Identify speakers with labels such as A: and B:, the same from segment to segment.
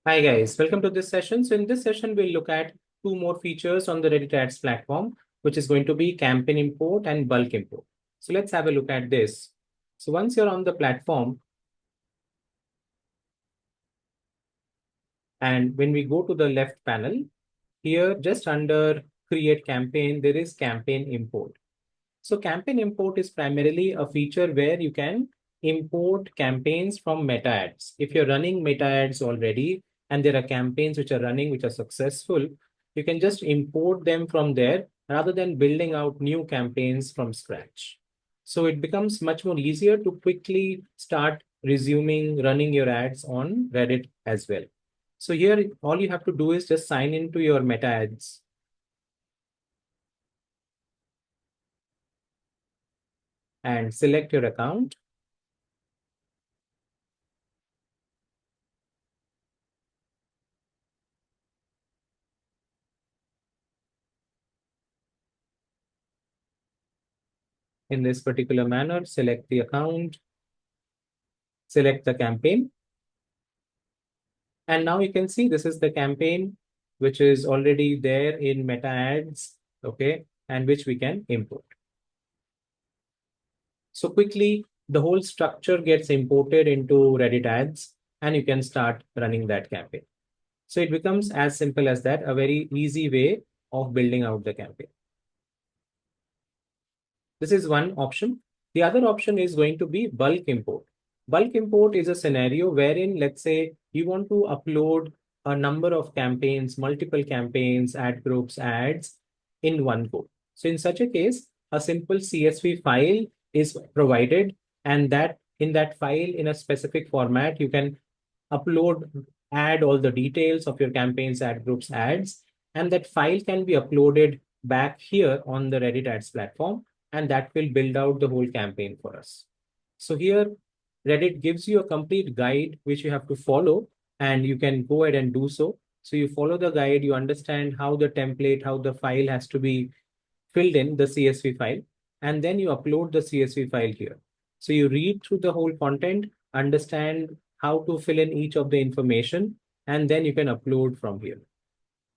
A: Hi guys, welcome to this session. So in this session, we'll look at two more features on the Reddit Ads platform, which is going to be campaign import and bulk import. So let's have a look at this. So once you're on the platform, and when we go to the left panel, here just under create campaign, there is campaign import. So campaign import is primarily a feature where you can import campaigns from Meta Ads. If you're running Meta Ads already and there are campaigns which are running which are successful, you can just import them from there rather than building out new campaigns from scratch. So it becomes much more easier to quickly start resuming running your ads on Reddit as well. So here, all you have to do is just sign into your Meta Ads and select your account. In this particular manner, select the account, select the campaign. And now you can see this is the campaign, which is already there in Meta Ads, okay, and which we can import. So quickly, the whole structure gets imported into Reddit Ads, and you can start running that campaign. So it becomes as simple as that, a very easy way of building out the campaign. This is one option. The other option is going to be bulk import. Bulk import is a scenario wherein, let's say, you want to upload a number of campaigns, multiple campaigns, ad groups, ads in one go. So in such a case, a simple CSV file is provided, and that in that file, in a specific format, you can upload, add all the details of your campaigns, ad groups, ads, and that file can be uploaded back here on the Reddit Ads platform, and that will build out the whole campaign for us. So here, Reddit gives you a complete guide which you have to follow, and you can go ahead and do so. So you follow the guide, you understand how the template, how the file has to be filled in, the CSV file, and then you upload the CSV file here. So you read through the whole content, understand how to fill in each of the information, and then you can upload from here.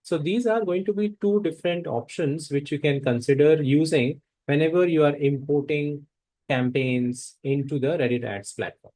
A: So these are going to be two different options which you can consider using whenever you are importing campaigns into the Reddit Ads platform.